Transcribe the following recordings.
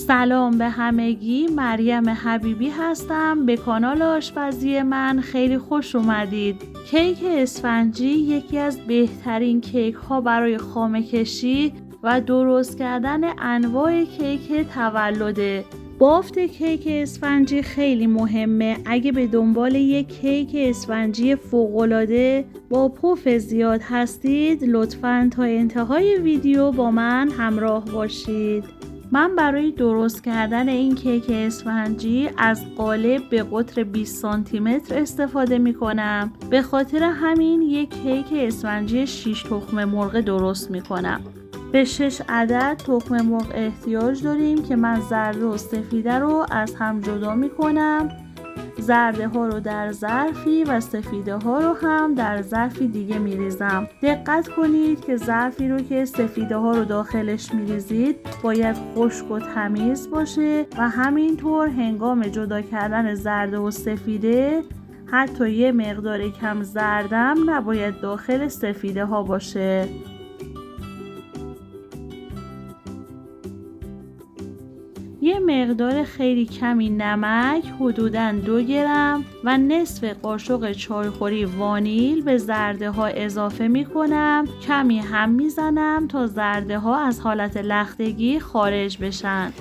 سلام به همگی، مریم حبیبی هستم. به کانال آشپزی من خیلی خوش اومدید. کیک اسفنجی یکی از بهترین کیک ها برای خامه کشی و درست کردن انواع کیک تولده. بافت کیک اسفنجی خیلی مهمه. اگه به دنبال یک کیک اسفنجی فوق‌العاده با پف زیاد هستید، لطفاً تا انتهای ویدیو با من همراه باشید. من برای درست کردن این کیک اسفنجی از قالب به قطر 20 سانتی متر استفاده می کنم. به خاطر همین یک کیک اسفنجی 6 تخم مرغ درست می کنم. به 6 عدد تخم مرغ احتیاج داریم که من زرد و سفیده رو از هم جدا می کنم. زرده ها رو در ظرفی و سفیده ها رو هم در ظرفی دیگه می ریزم. دقت کنید که ظرفی رو که سفیده ها رو داخلش می ریزید باید خشک و تمیز باشه و همینطور هنگام جدا کردن زرده و سفیده حتی یه مقدار کم زردم نباید داخل سفیده ها باشه. یه مقدار خیلی کمی نمک، حدوداً 2 گرم و نصف قاشق چایخوری وانیل به زرده ها اضافه می کنم. کمی هم می زنم تا زرده ها از حالت لختگی خارج بشن.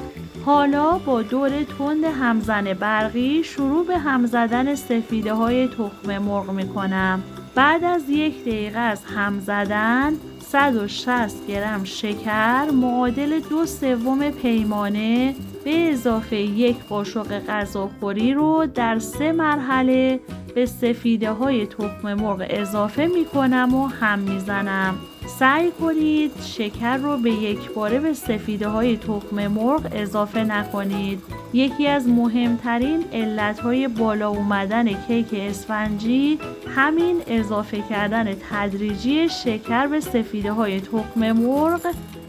حالا با دور تند همزن برقی شروع به هم زدن سفیده های تخم مرغ می کنم. بعد از 1 دقیقه از هم زدن 160 گرم شکر معادل 2/3 پیمانه به اضافه 1 قاشق غذاخوری رو در 3 مرحله به سفیده های تخم مرغ اضافه می کنم و هم می زنم. سعی کنید شکر رو به یک باره به سفیده های تخم مرغ اضافه نکنید. یکی از مهمترین علتهای بالا اومدن کیک اسفنجی همین اضافه کردن تدریجی شکر به سفیده های تخم مرغ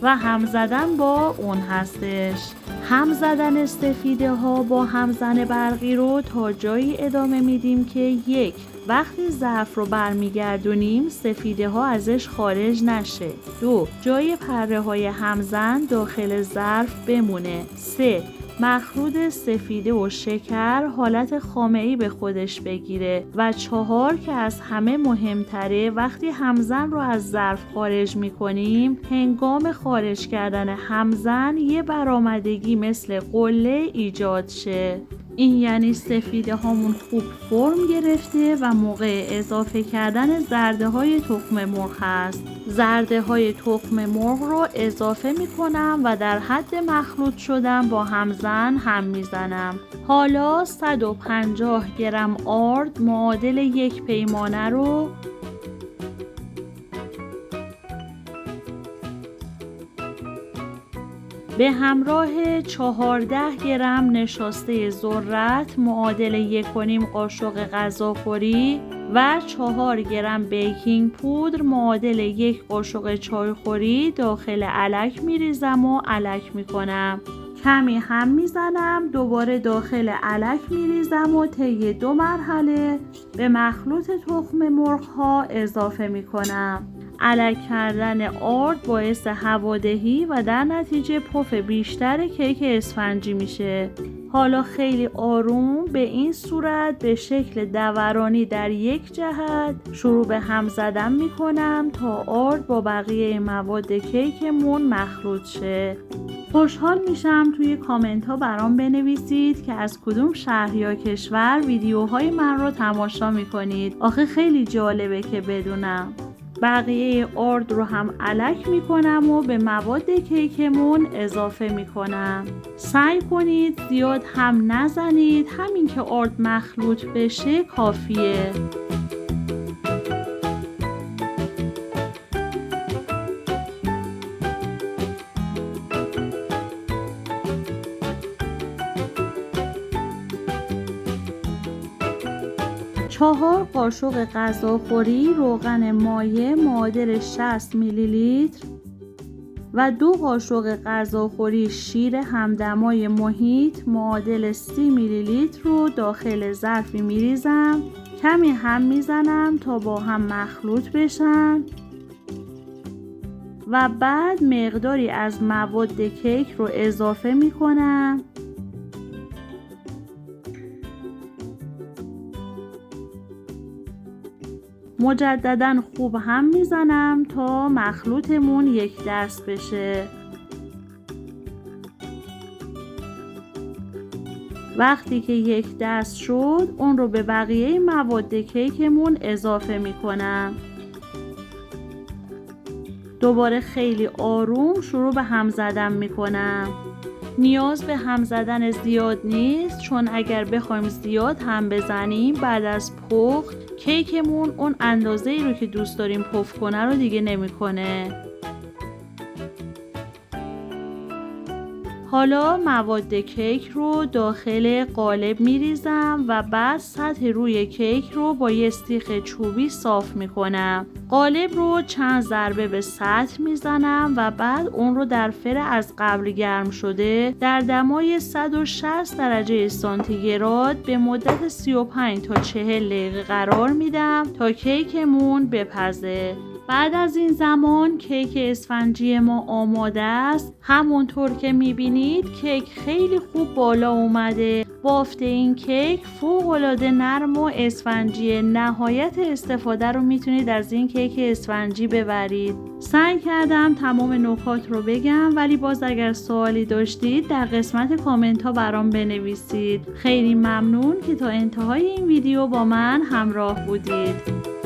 و هم زدن با اون هستش. هم زدن سفیده ها با همزن برقی رو تا جایی ادامه میدیم که 1. وقتی ظرف رو برمیگردونیم سفیده ها ازش خارج نشه. 2. جای پره های همزن داخل ظرف بمونه. 3. مخلوط سفیده و شکر حالت خامه‌ای به خودش بگیره. و 4 که از همه مهمتره، وقتی همزن رو از ظرف خارج میکنیم هنگام خارج کردن همزن یه برآمدگی مثل قله ایجاد شه. این یعنی سفیده هامون خوب فرم گرفته و موقع اضافه کردن زرده های تخم مرغ هست. زرده های تخم مرغ رو اضافه می کنم و در حد مخلوط شدن با همزن هم می زنم. حالا 150 گرم آرد معادل 1 پیمانه رو به همراه 14 گرم نشاسته ذرت معادل 1.5 قاشق غذاخوری و 4 گرم بیکینگ پودر معادل 1 قاشق چایخوری داخل الک میریزم و الک میکنم. کمی هم میزنم، دوباره داخل الک میریزم و طی 2 مرحله به مخلوط تخم مرغ ها اضافه میکنم. الک کردن آرد باعث هوادهی و در نتیجه پف بیشتر کیک اسفنجی میشه. حالا خیلی آروم به این صورت به شکل دورانی در یک جهت شروع به هم زدن میکنم تا آرد با بقیه مواد کیکمون مخلوط شه. خوشحال میشم توی کامنت ها برام بنویسید که از کدوم شهر یا کشور ویدیوهای من رو تماشا میکنید. آخه خیلی جالبه که بدونم. بقیه آرد رو هم الک میکنم و به مواد کیکمون اضافه میکنم. سعی کنید زیاد هم نزنید، همین که آرد مخلوط بشه کافیه. چهار قاشق غذاخوری روغن مایع معادل 60 میلی لیتر و 2 قاشق غذاخوری شیر همدمای محیط معادل 30 میلی لیتر رو داخل ظرفی میریزم. کمی هم میزنم تا با هم مخلوط بشن و بعد مقداری از مواد کیک رو اضافه میکنم. مجددا خوب هم میزنم تا مخلوطمون یک دست بشه. وقتی که یک دست شد اون رو به بقیه مواد کیکمون اضافه میکنم. دوباره خیلی آروم شروع به هم زدن میکنم. نیاز به هم زدن زیاد نیست، چون اگر بخوایم زیاد هم بزنیم بعد از پخت کیکمون اون اندازه‌ای رو که دوست داریم پف کنه رو دیگه نمیکنه. حالا مواد کیک رو داخل قالب میریزم و بعد سطح روی کیک رو با یه استیخ چوبی صاف میکنم. قالب رو چند ضربه به سطح میزنم و بعد اون رو در فر از قبل گرم شده در دمای 160 درجه سانتیگراد به مدت 35 تا 40 دقیقه قرار میدم تا کیکمون بپزه. بعد از این زمان کیک اسفنجی ما آماده است. همونطور که میبینید کیک خیلی خوب بالا اومده. بافت این کیک فوق‌العاده نرم و اسفنجی. نهایت استفاده رو میتونید از این کیک اسفنجی ببرید. سعی کردم تمام نکات رو بگم، ولی باز اگر سوالی داشتید در قسمت کامنت ها برام بنویسید. خیلی ممنون که تا انتهای این ویدیو با من همراه بودید.